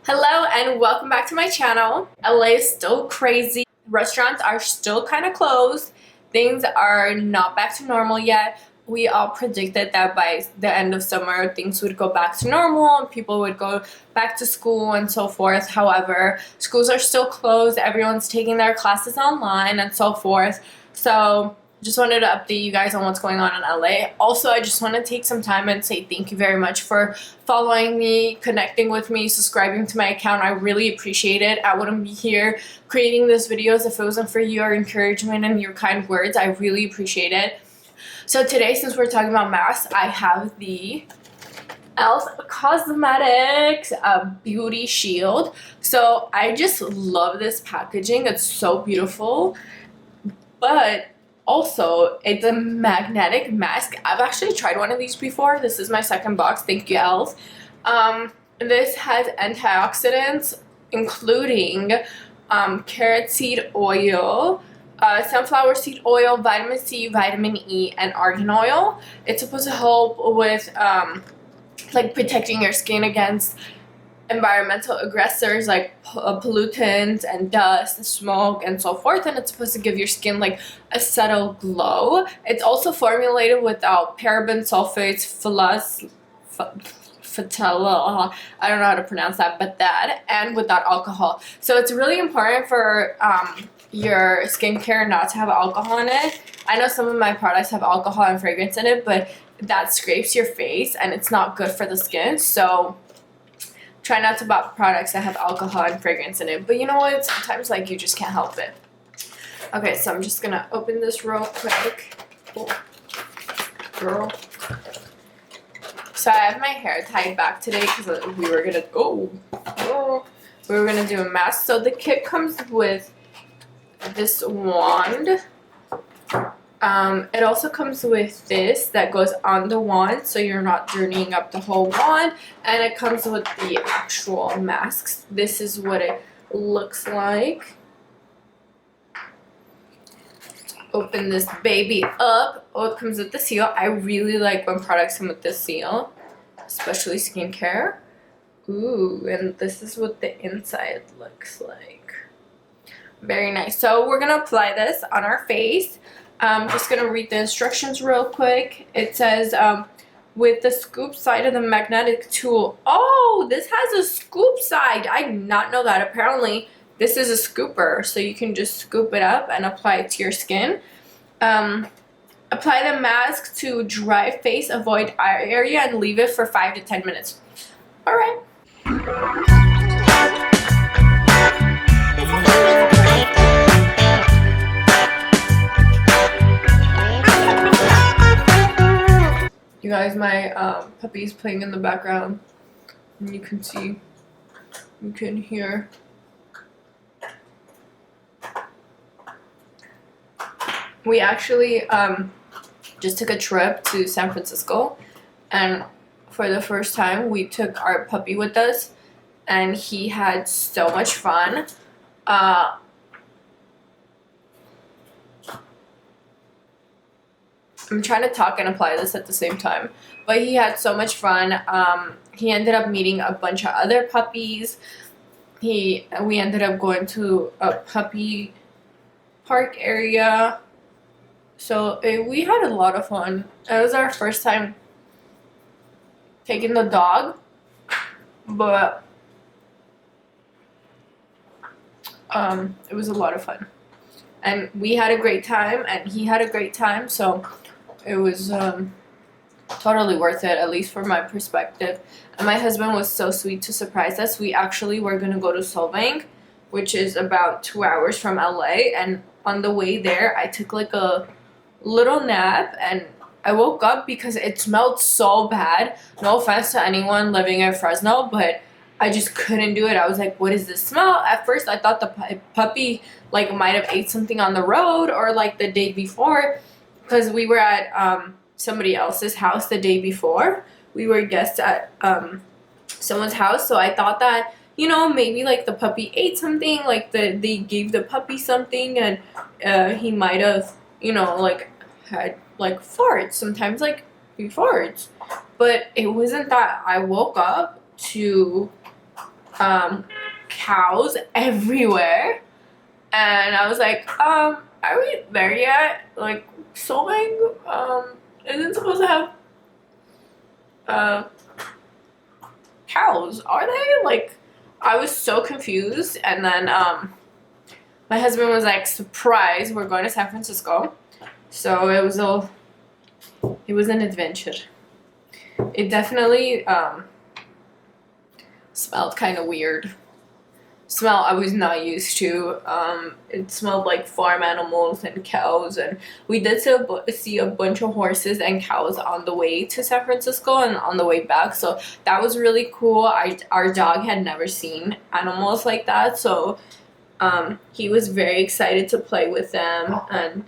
Hello and welcome back to my channel. LA is still crazy. Restaurants are still kind of closed. Things are not back to normal yet. We all predicted that by the end of summer things would go back to normal and people would go back to school and so forth. However, schools are still closed. Everyone's taking their classes online and so forth. So just wanted to update you guys on what's going on in LA. Also, I just want to take some time and say thank you very much for following me, connecting with me, subscribing to my account. I really appreciate it. I wouldn't be here creating these videos if it wasn't for your encouragement and your kind words. I really appreciate it. So today, since we're talking about masks, I have the e.l.f. Cosmetics Beauty Shield. So I just love this packaging. It's so beautiful. But also, it's a magnetic mask. I've actually tried one of these before. This is my second box. Thank you, e.l.f. This has antioxidants, including carrot seed oil, sunflower seed oil, vitamin C, vitamin E, and argan oil. It's supposed to help with like protecting your skin against environmental aggressors like pollutants and dust, smoke, and so forth, and it's supposed to give your skin like a subtle glow. It's also formulated without paraben, sulfates, fatella, I don't know how to pronounce that, but that, and without alcohol. So it's really important for your skincare not to have alcohol in it. I know some of my products have alcohol and fragrance in it, but that scrapes your face and it's not good for the skin. So try not to buy products that have alcohol and fragrance in it. But you know what? Sometimes like you just can't help it. Okay, so I'm just gonna open this real quick. Oh, girl. So I have my hair tied back today because we were gonna do a mask. So the kit comes with this wand. It also comes with this that goes on the wand, so you're not journeying up the whole wand, and it comes with the actual masks. This is what it looks like. Let's open this baby up. Oh, it comes with the seal. I really like when products come with this seal, especially skincare. Ooh, and this is what the inside looks like. Very nice. So we're gonna apply this on our face. I'm just going to read the instructions real quick. It says, with the scoop side of the magnetic tool. Oh, this has a scoop side. I did not know that. Apparently, this is a scooper, so you can just scoop it up and apply it to your skin. Apply the mask to dry face, avoid eye area, and leave it for 5 to 10 minutes. All right. You guys, my puppy's playing in the background, and you can hear. We actually just took a trip to San Francisco, and for the first time we took our puppy with us, and he had so much fun. I'm trying to talk and apply this at the same time, but he had so much fun. He ended up meeting a bunch of other puppies. We ended up going to a puppy park area. So we had a lot of fun. It was our first time taking the dog, but it was a lot of fun. And we had a great time, and he had a great time, so it was totally worth it, at least from my perspective. And my husband was so sweet to surprise us. We actually were going to go to Solvang, which is about 2 hours from LA, and on the way there I took like a little nap, and I woke up because it smelled so bad. No offense to anyone living in Fresno, but I just couldn't do it. I was like, what is this smell? At first I thought the puppy like might have ate something on the road or like the day before, because we were at somebody else's house the day before. We were guests at someone's house, so I thought that, you know, maybe like the puppy ate something, like they gave the puppy something, and he might have, you know, like had like farts. Sometimes like he farts, but it wasn't that. I woke up to cows everywhere, and I was like, are we there yet? Like, sewing isn't supposed to have cows, are they? Like, I was so confused. And then my husband was like, surprise, we're going to San Francisco. So it was an adventure. It definitely smelled kind of weird. Smell I was not used to. It smelled like farm animals and cows, and we did see a bunch of horses and cows on the way to San Francisco and on the way back, so that was really cool. Our dog had never seen animals like that, so he was very excited to play with them and,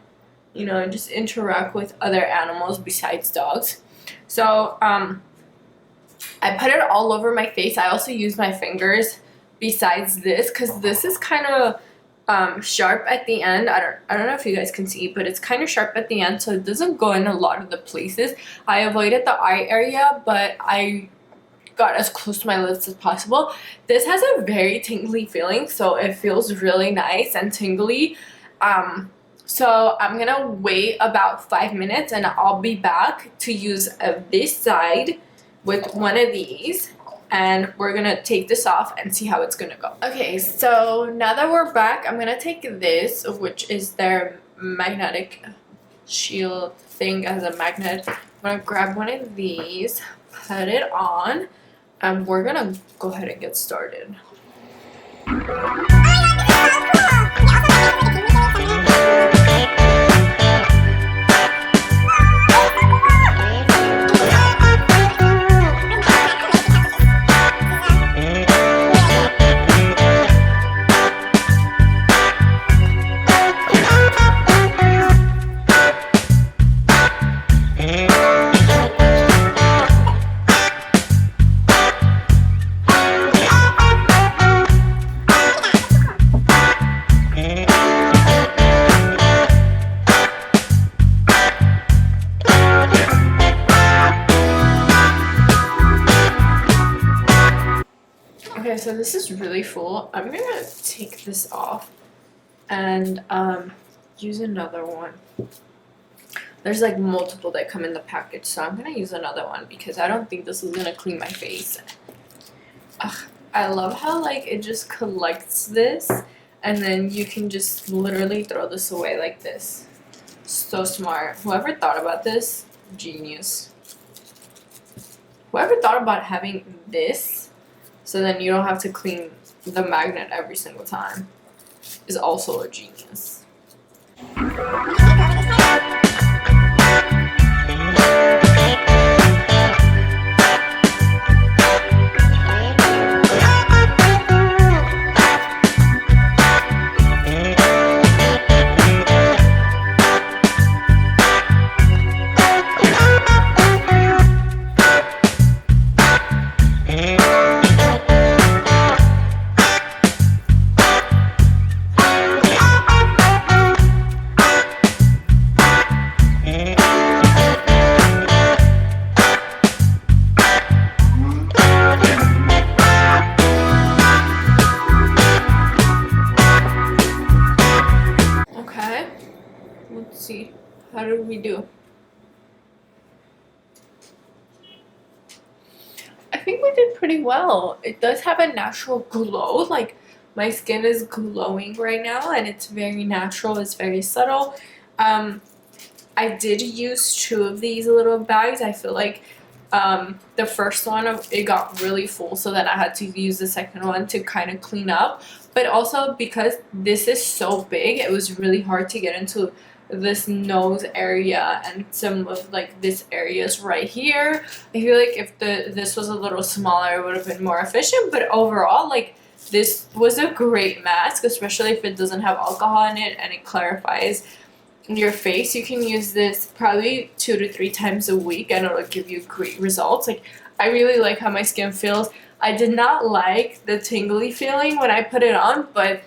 you know, just interact with other animals besides dogs. So I put it all over my face. I also used my fingers besides this, because this is kind of sharp at the end. I don't know if you guys can see, but it's kind of sharp at the end, so it doesn't go in a lot of the places. I avoided the eye area, but I got as close to my lips as possible. This has a very tingly feeling, so it feels really nice and tingly. So I'm gonna wait about 5 minutes and I'll be back to use this side with one of these, and we're gonna take this off and see how it's gonna go. Okay, so now that we're back, I'm gonna take this, which is their magnetic shield thing as a magnet. I'm gonna grab one of these, put it on, and we're gonna go ahead and get started. Okay, so this is really full. I'm gonna take this off and use another one. There's like multiple that come in the package, so I'm gonna use another one because I don't think this is gonna clean my face. Ugh, I love how like it just collects this, and then you can just literally throw this away like this. So smart. Whoever thought about this, genius. Whoever thought about having this so then you don't have to clean the magnet every single time is also a genius. Let's see, how did we do? I think we did pretty well. It does have a natural glow, like my skin is glowing right now and it's very natural, it's very subtle. I did use 2 of these little bags. I feel like the first one, it got really full, so then I had to use the second one to kind of clean up. But also because this is so big, it was really hard to get into this nose area and some of like this areas right here. I feel like if this was a little smaller, it would have been more efficient, but overall, like, this was a great mask, especially if it doesn't have alcohol in it and it clarifies your face. You can use this probably 2 to 3 times a week and it'll give you great results. Like, I really like how my skin feels. I did not like the tingly feeling when I put it on, but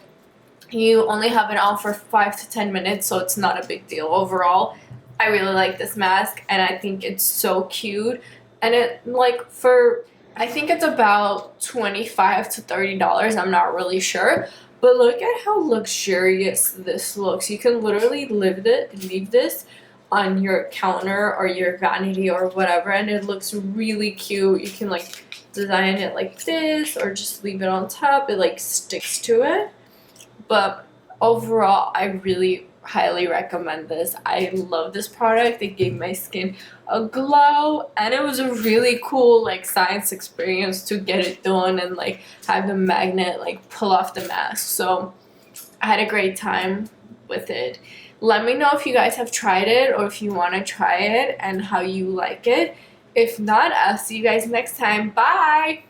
you only have it on for 5 to 10 minutes, so it's not a big deal. Overall, I really like this mask and I think it's so cute. And it, like, for I think it's about $25 to $30. I'm not really sure. But look at how luxurious this looks. You can literally leave this on your counter or your vanity or whatever, and it looks really cute. You can like design it like this or just leave it on top. It like sticks to it. But overall, I really highly recommend this. I love this product. It gave my skin a glow, and it was a really cool like science experience to get it done and like have the magnet like pull off the mask. So I had a great time with it. Let me know if you guys have tried it or if you want to try it and how you like it. If not, I'll see you guys next time. Bye!